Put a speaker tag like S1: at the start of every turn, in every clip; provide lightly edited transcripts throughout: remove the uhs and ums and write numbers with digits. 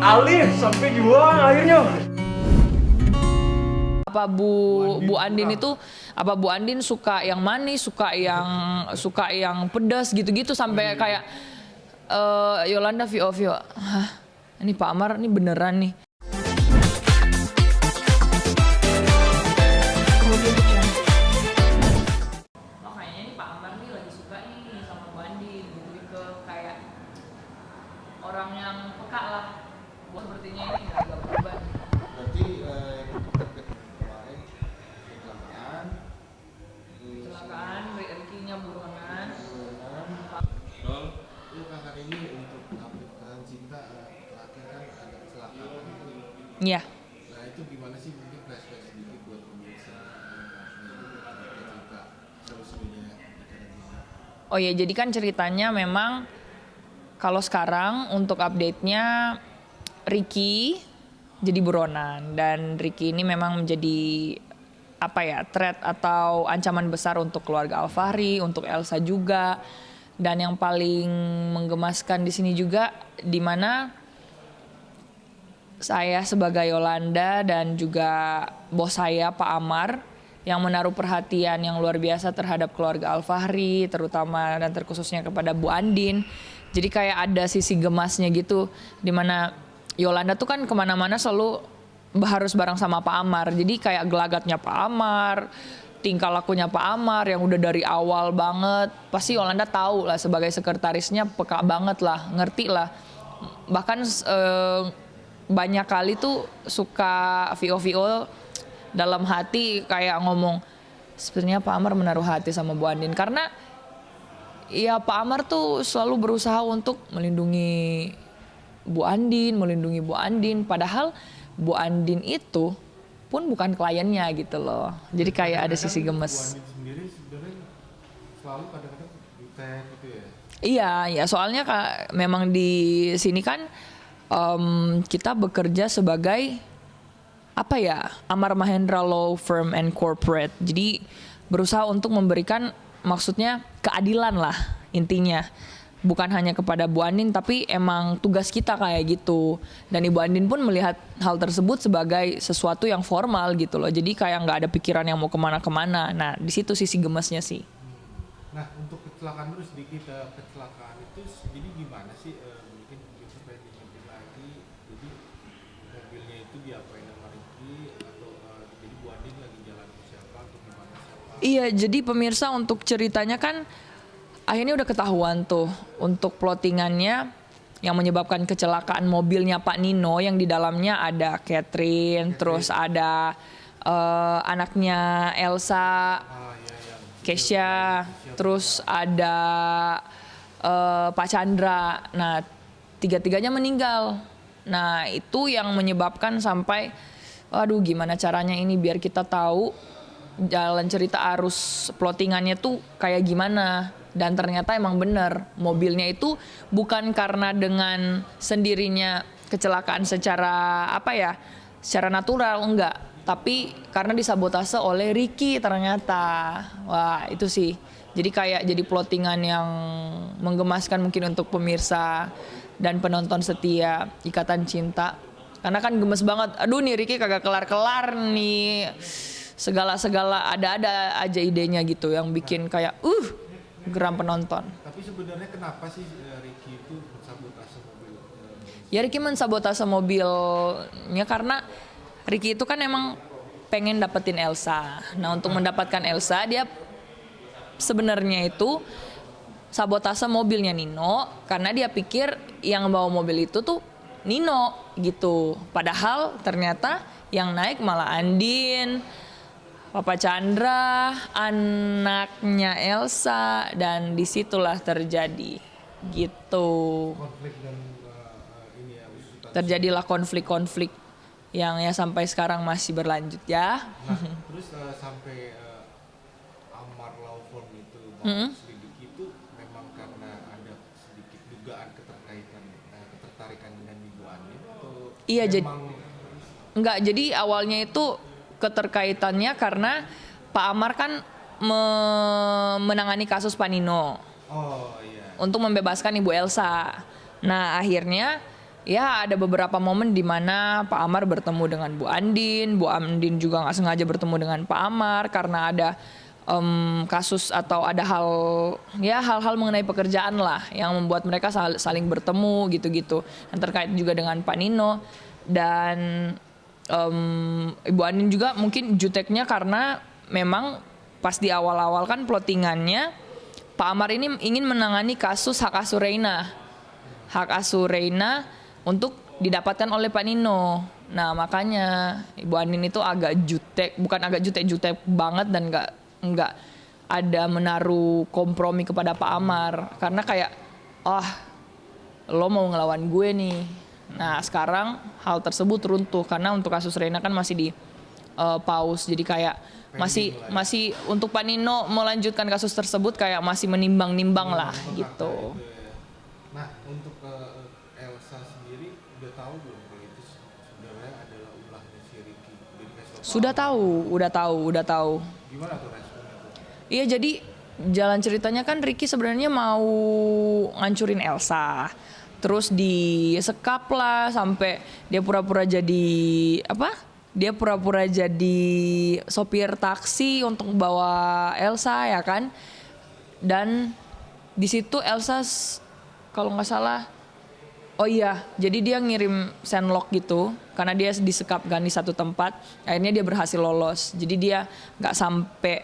S1: Alif sampai juang akhirnya.
S2: Apa Bu Andin itu apa Bu Andin suka yang manis, suka yang pedas gitu-gitu sampai kayak Yolanda Vio, hah, ini Pak Amar ini beneran nih. Oh kayaknya ini Pak Amar nih lagi suka nih sama Bu Andin gitu kayak orang yang peka lah. Sepertinya ini agak berubah.
S3: Berarti kemarin
S2: Kecelakaan, Ricky-nya buronan.
S3: Itu kan hari ini untuk Aplikasi Cinta terakhir kan ada kecelakaan.
S2: Iya.
S3: Nah itu gimana sih, mungkin flashback sedikit buat pemirsa Cinta seluruhnya.
S2: Oh ya, jadi kan ceritanya memang kalau sekarang untuk update-nya Ricky jadi buronan dan Ricky ini memang menjadi apa ya, threat atau ancaman besar untuk keluarga Alfahri, untuk Elsa juga. Dan yang paling menggemaskan di sini juga di mana saya sebagai Yolanda dan juga bos saya Pak Amar yang menaruh perhatian yang luar biasa terhadap keluarga Alfahri, terutama dan terkhususnya kepada Bu Andin. Jadi kayak ada sisi gemasnya gitu, dimana Yolanda tuh kan kemana-mana selalu harus bareng sama Pak Amar. Jadi kayak gelagatnya Pak Amar, tingkah lakunya Pak Amar yang udah dari awal banget. Pasti Yolanda tahu lah sebagai sekretarisnya, peka banget lah, ngerti lah. Bahkan banyak kali tuh suka VO dalam hati kayak ngomong, sebenarnya Pak Amar menaruh hati sama Bu Andin karena ya Pak Amar tuh selalu berusaha untuk melindungi Bu Andin, padahal Bu Andin itu pun bukan kliennya gitu loh. Jadi kayak ada sisi gemes.
S3: Bu Andin sendiri sebenarnya selalu kadang-kadang jutek gitu ya.
S2: Iya, ya soalnya memang di sini kan kita bekerja sebagai apa ya, Amar Mahendra Law Firm and Corporate. Jadi berusaha untuk memberikan maksudnya keadilan lah intinya. Bukan hanya kepada Bu Andin tapi emang tugas kita kayak gitu. Dan Ibu Andin pun melihat hal tersebut sebagai sesuatu yang formal gitu loh. Jadi kayak nggak ada pikiran yang mau kemana-kemana. Nah di situ sisi gemesnya sih.
S3: Nah untuk kecelakaan dulu sedikit, kecelakaan itu jadi gimana sih, mungkin supaya diingetin lagi, jadi mobilnya itu diapain sama Ricky atau jadi Bu Andin lagi jalan ke siapa atau gimana siapa?
S2: Iya, jadi pemirsa untuk ceritanya kan akhirnya udah ketahuan tuh untuk plottingannya yang menyebabkan kecelakaan mobilnya Pak Nino yang di dalamnya ada Catherine, terus ada anaknya Elsa, Kesha, terus ada Pak Chandra. Nah, tiga-tiganya meninggal. Nah, itu yang menyebabkan sampai aduh gimana caranya ini biar kita tahu jalan cerita arus plottingannya tuh kayak gimana. Dan ternyata emang bener mobilnya itu bukan karena dengan sendirinya kecelakaan secara apa ya, secara natural, enggak, tapi karena disabotase oleh Ricky ternyata. Wah itu sih, jadi kayak jadi plottingan yang menggemaskan mungkin untuk pemirsa dan penonton setia Ikatan Cinta. Karena kan gemes banget, aduh nih Ricky kagak kelar-kelar nih, segala-segala ada aja idenya gitu yang bikin kayak geram penonton.
S3: Tapi sebenarnya kenapa sih Ricky itu mensabotase mobil?
S2: Ya Ricky mensabotase mobilnya karena Ricky itu kan emang pengen dapetin Elsa. Nah untuk mendapatkan Elsa dia sebenarnya itu sabotase mobilnya Nino karena dia pikir yang bawa mobil itu tuh Nino gitu. Padahal ternyata yang naik malah Andin, Papa Chandra, anaknya Elsa, dan disitulah terjadi gitu.
S3: Konflik dan ini ya,
S2: Terjadilah konflik-konflik yang ya sampai sekarang masih berlanjut ya.
S3: Nah, terus sampai Amar Law Firm itu selidiki itu memang karena ada sedikit dugaan ketertarikan dengan Ibu Andin atau
S2: Iya,
S3: memang
S2: jadi awalnya itu keterkaitannya karena Pak Amar kan menangani kasus Pak Nino
S3: oh iya
S2: untuk membebaskan Ibu Elsa. Nah akhirnya ya ada beberapa momen di mana Pak Amar bertemu dengan Bu Andin juga nggak sengaja bertemu dengan Pak Amar karena ada kasus atau ada hal-hal mengenai pekerjaan lah yang membuat mereka saling bertemu gitu-gitu. Dan terkait juga dengan Pak Nino dan Ibu Andin juga mungkin juteknya karena memang pas di awal-awal kan plottingannya Pak Amar ini ingin menangani kasus hak asuh Reina untuk didapatkan oleh Pak Nino. Nah makanya Ibu Andin itu agak jutek, bukan agak jutek banget dan nggak ada menaruh kompromi kepada Pak Amar karena kayak lo mau ngelawan gue nih. Nah sekarang hal tersebut runtuh karena untuk kasus Reina kan masih di pause, jadi kayak masih untuk Pak Nino melanjutkan kasus tersebut kayak masih menimbang-nimbang lah gitu.
S3: Nah untuk Elsa sendiri udah tahu belum kalau itu sebenarnya adalah ulahnya si Ricky?
S2: Sudah tahu.
S3: Gimana tuh responnya tuh?
S2: Iya, jadi jalan ceritanya kan Ricky sebenarnya mau ngancurin Elsa. Terus disekap lah sampai dia pura-pura jadi Dia pura-pura jadi sopir taksi untuk bawa Elsa ya kan. Dan di situ Elsa kalau nggak salah jadi dia ngirim sendlock gitu karena dia disekap kan di satu tempat. Akhirnya dia berhasil lolos. Jadi dia nggak sampai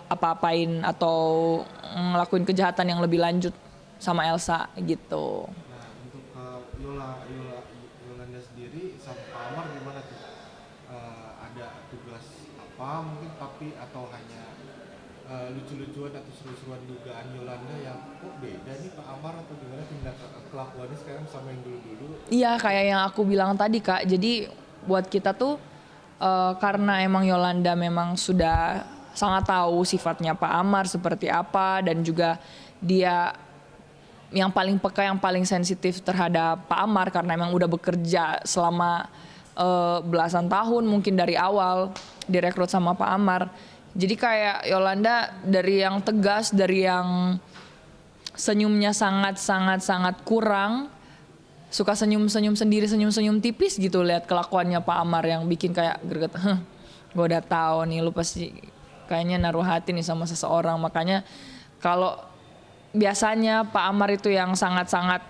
S2: apa-apain atau ngelakuin kejahatan yang lebih lanjut sama Elsa gitu.
S3: Nah untuk Yolanda sendiri sama Pak Amar gimana tuh? Ada tugas apa mungkin atau hanya lucu-lucuan atau seru-seruan dugaan Yolanda yang kok beda nih Pak Amar atau gimana tindak kelakuannya sekarang sama yang dulu-dulu?
S2: Iya kayak yang aku bilang tadi Kak, jadi buat kita tuh karena emang Yolanda memang sudah sangat tahu sifatnya Pak Amar seperti apa dan juga dia yang paling peka, yang paling sensitif terhadap Pak Amar karena emang udah bekerja selama belasan tahun mungkin dari awal direkrut sama Pak Amar. Jadi kayak Yolanda dari yang tegas, dari yang senyumnya sangat kurang, suka senyum-senyum sendiri, senyum-senyum tipis gitu lihat kelakuannya Pak Amar yang bikin kayak greget. Gue udah tahu nih lu pasti kayaknya naruh hati nih sama seseorang. Makanya kalau biasanya Pak Amar itu yang sangat-sangat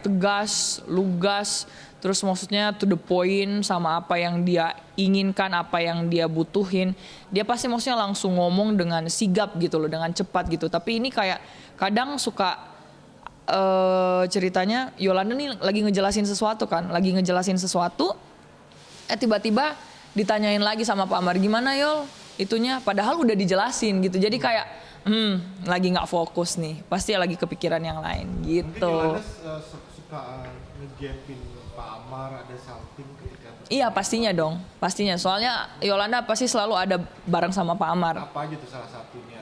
S2: tegas, lugas, terus maksudnya to the point sama apa yang dia inginkan, apa yang dia butuhin, dia pasti maksudnya langsung ngomong dengan sigap gitu loh, dengan cepat gitu. Tapi ini kayak kadang suka ceritanya Yolanda nih lagi ngejelasin sesuatu, tiba-tiba ditanyain lagi sama Pak Amar, gimana Yol itunya, padahal udah dijelasin gitu. Jadi kayak lagi nggak fokus nih, pasti lagi kepikiran yang lain gitu.
S3: Mungkin Yolanda suka ngejepin Pak Amar, ada salting ketika
S2: Iya pastinya dong, pastinya. Soalnya Yolanda pasti selalu ada bareng sama Pak Amar.
S3: apa aja tuh salah satunya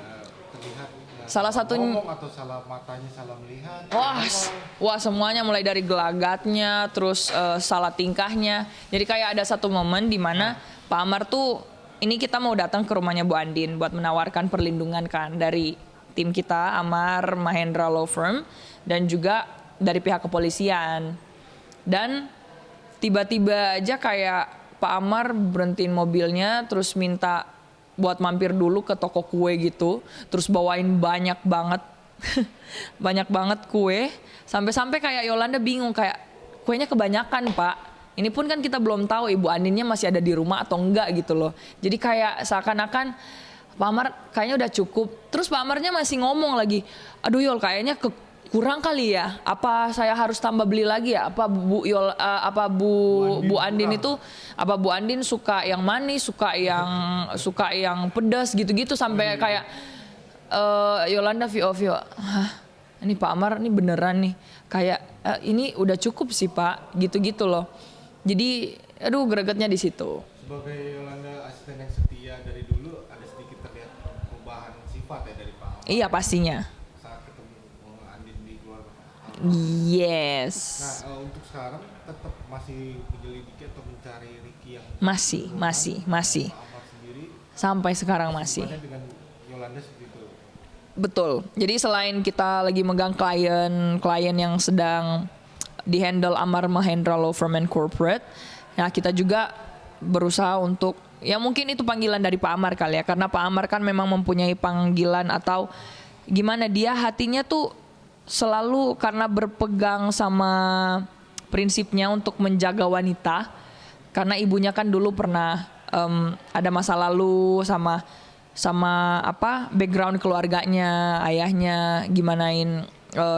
S3: terlihat?
S2: Salah satunya
S3: ngomong atau salah matanya salah melihat?
S2: Wah semuanya mulai dari gelagatnya, terus salah tingkahnya. Jadi kayak ada satu momen di mana Pak Amar tuh, ini kita mau datang ke rumahnya Bu Andin buat menawarkan perlindungan kan dari tim kita, Amar Mahendra Law Firm, dan juga dari pihak kepolisian. Dan tiba-tiba aja kayak Pak Amar berhentiin mobilnya terus minta buat mampir dulu ke toko kue gitu, terus bawain banyak banget kue, sampai-sampai kayak Yolanda bingung kayak kuenya kebanyakan Pak. Ini pun kan kita belum tahu Ibu Andinnya masih ada di rumah atau enggak gitu loh. Jadi kayak seakan-akan Pak Amar kayaknya udah cukup. Terus Pak Amarnya masih ngomong lagi, aduh Yol kayaknya kurang kali ya. Apa saya harus tambah beli lagi ya? Apa Bu Andin itu, apa Bu Andin suka yang manis, suka yang pedas gitu-gitu sampai kayak Yolanda Vio, ini Pak Amar ini beneran nih. Kayak ini udah cukup sih Pak, gitu-gitu loh. Jadi aduh gregetnya di situ.
S3: Sebagai Yolanda asisten yang setia dari dulu, ada sedikit terlihat perubahan sifat ya dari Pak Amar.
S2: Iya pastinya.
S3: Saat ketemu Andin di keluarga.
S2: Yes.
S3: Nah untuk sekarang tetap masih menyelidiki atau mencari Ricky yang
S2: Masih.
S3: Pak Amar sendiri.
S2: Sampai sekarang masih.
S3: Dengan Yolanda seperti itu.
S2: Betul. Jadi selain kita lagi megang klien yang sedang dihandle Amar Mahendra Law Firm and Corporate. Nah kita juga berusaha untuk, ya mungkin itu panggilan dari Pak Amar kali ya, karena Pak Amar kan memang mempunyai panggilan atau gimana, dia hatinya tuh selalu karena berpegang sama prinsipnya untuk menjaga wanita, karena ibunya kan dulu pernah ada masa lalu sama apa background keluarganya, ayahnya gimanain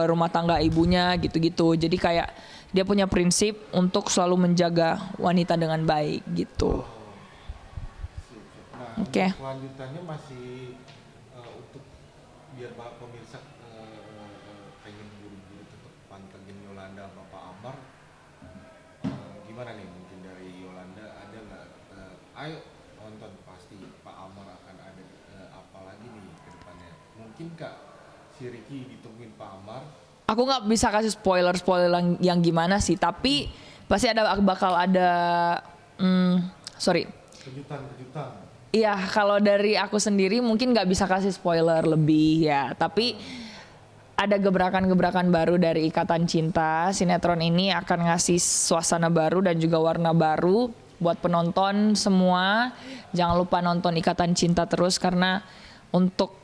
S2: rumah tangga ibunya gitu-gitu. Jadi kayak dia punya prinsip untuk selalu menjaga wanita dengan baik gitu.
S3: Nah,
S2: Oke.
S3: untuk kelanjutannya masih untuk biar Pak pemirsa pengen buru-buru tetap pantengin Yolanda sama Pak Amar, gimana nih mungkin dari Yolanda ada nggak? Ayo nonton, pasti Pak Amar akan ada apa lagi nih ke depannya? Mungkin Kak si Ricky ditungguin Pak Amar.
S2: Aku nggak bisa kasih spoiler yang gimana sih, tapi pasti bakal ada
S3: Kejutan.
S2: Iya, kalau dari aku sendiri mungkin nggak bisa kasih spoiler lebih ya, tapi ada gebrakan-gebrakan baru dari Ikatan Cinta. Sinetron ini akan ngasih suasana baru dan juga warna baru buat penonton semua. Jangan lupa nonton Ikatan Cinta terus, karena untuk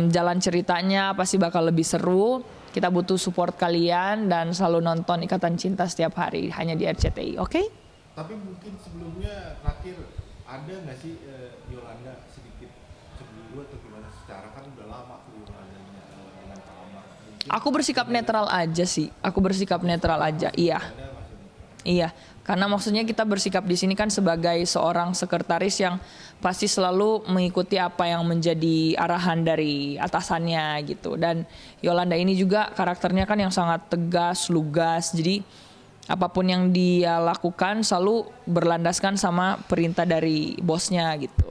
S2: jalan ceritanya pasti bakal lebih seru. Kita butuh support kalian dan selalu nonton Ikatan Cinta setiap hari hanya di RCTI, oke?
S3: Tapi mungkin sebelumnya terakhir ada nggak sih Yolanda sedikit cemburu atau gimana? Secara kan udah lama tuh Yolanda dengan Pak Amar. Mungkin
S2: Aku bersikap netral aja sih. Aku bersikap netral aja. Iya.
S3: ada maksudnya.
S2: Iya. Karena maksudnya kita bersikap di sini kan sebagai seorang sekretaris yang pasti selalu mengikuti apa yang menjadi arahan dari atasannya gitu. Dan Yolanda ini juga karakternya kan yang sangat tegas, lugas. Jadi apapun yang dia lakukan selalu berlandaskan sama perintah dari bosnya gitu.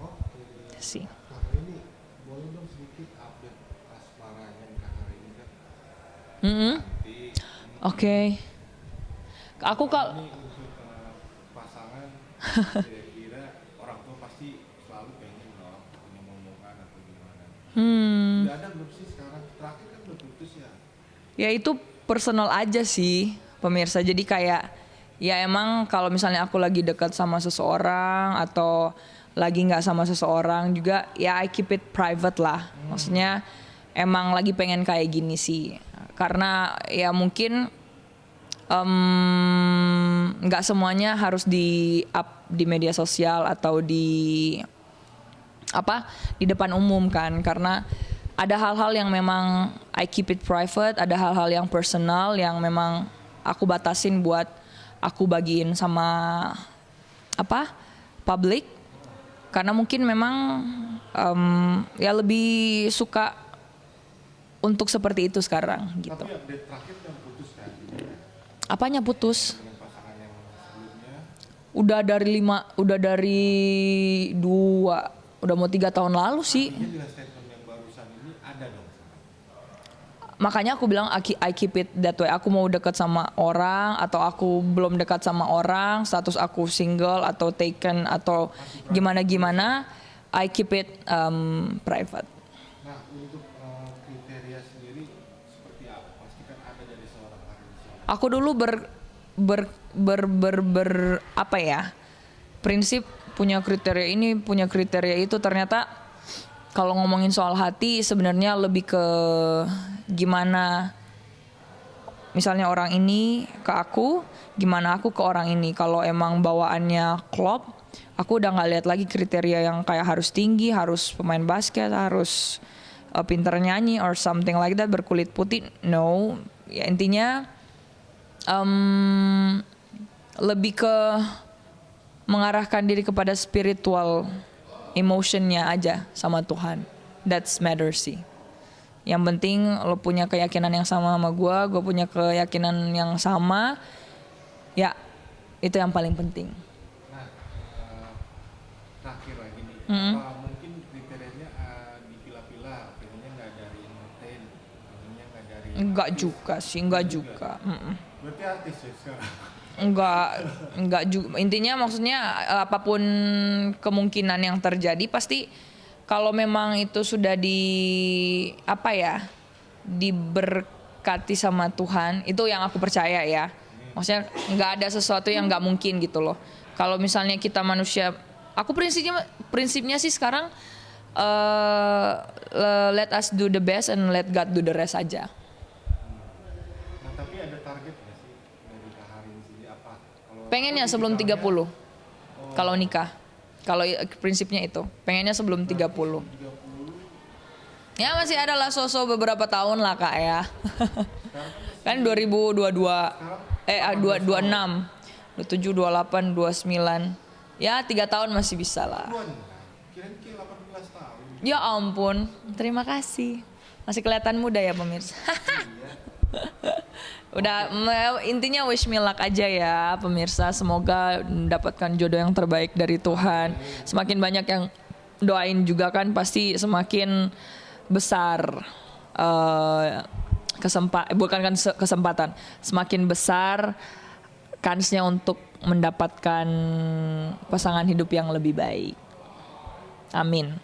S3: Oke.
S2: Sih.
S3: Kak ini boleh dong sedikit update asmaranya Kak ini kan? Nanti
S2: Oke. Aku
S3: ini untuk pasangan kira-kira orang tua pasti selalu pengen loh punya momongan atau gimana. Udah ada belum sih sekarang? Terakhir kan udah putus ya.
S2: Ya itu personal aja sih pemirsa. Jadi kayak ya emang kalau misalnya aku lagi dekat sama seseorang atau lagi nggak sama seseorang juga ya I keep it private lah. Maksudnya emang lagi pengen kayak gini sih. Karena ya mungkin nggak semuanya harus di up di media sosial atau di depan umum kan, karena ada hal-hal yang memang I keep it private, ada hal-hal yang personal yang memang aku batasin buat aku bagiin sama public, karena mungkin memang ya lebih suka untuk seperti itu sekarang gitu.
S3: Tapi update terakhir yang putus kan?
S2: Apanya putus?
S3: Dengan pasangan yang sebelumnya.
S2: Udah dari 2, udah mau 3 tahun lalu sih.
S3: Artinya dengan statement yang barusan ini ada dong.
S2: Makanya aku bilang I keep it that way. Aku mau dekat sama orang atau aku belum dekat sama orang, status aku single atau taken atau gimana-gimana, I keep it private.
S3: Nah untuk kriteria sendiri seperti apa? Pasti kan ada dari seorang Harisha.
S2: Aku dulu prinsip punya kriteria ini, punya kriteria itu. Ternyata kalau ngomongin soal hati sebenarnya lebih ke gimana misalnya orang ini ke aku, gimana aku ke orang ini. Kalau emang bawaannya klop, aku udah nggak lihat lagi kriteria yang kayak harus tinggi, harus pemain basket, harus pinter nyanyi or something like that, berkulit putih. No, ya intinya lebih ke mengarahkan diri kepada spiritual emotionnya aja sama Tuhan. That's matter sih. Yang penting lo punya keyakinan yang sama gue punya keyakinan yang sama. Ya, itu yang paling penting.
S3: Nah terakhir lagi nih, apa mungkin kriterianya dipilah-pilah, pengennya nggak dari entertain, pengennya nggak dari.
S2: Enggak juga sih, enggak juga.
S3: Berarti artis ya sekarang.
S2: Enggak juga. Intinya maksudnya apapun kemungkinan yang terjadi pasti kalau memang itu sudah diberkati sama Tuhan, itu yang aku percaya ya. Maksudnya nggak ada sesuatu yang nggak mungkin gitu loh. Kalau misalnya kita manusia, aku prinsipnya sih sekarang let us do the best and let God do the rest aja.
S3: Nah tapi ada target nggak sih mau nikah hari ini sih apa?
S2: Pengennya sebelum 30. Kalau nikah. Kalau prinsipnya itu, pengennya sebelum 30. Ya masih ada lah sosok beberapa tahun lah Kak ya. Kan 2022 26, 27, 28, 29. Ya 3 tahun masih bisa lah.
S3: Kirain 18 tahun.
S2: Ya ampun, terima kasih. Masih kelihatan muda ya pemirsa. Udah intinya wish me luck aja ya pemirsa. Semoga mendapatkan jodoh yang terbaik dari Tuhan. Semakin banyak yang doain juga kan pasti semakin besar kesempatan. Semakin besar kansnya untuk mendapatkan pasangan hidup yang lebih baik. Amin.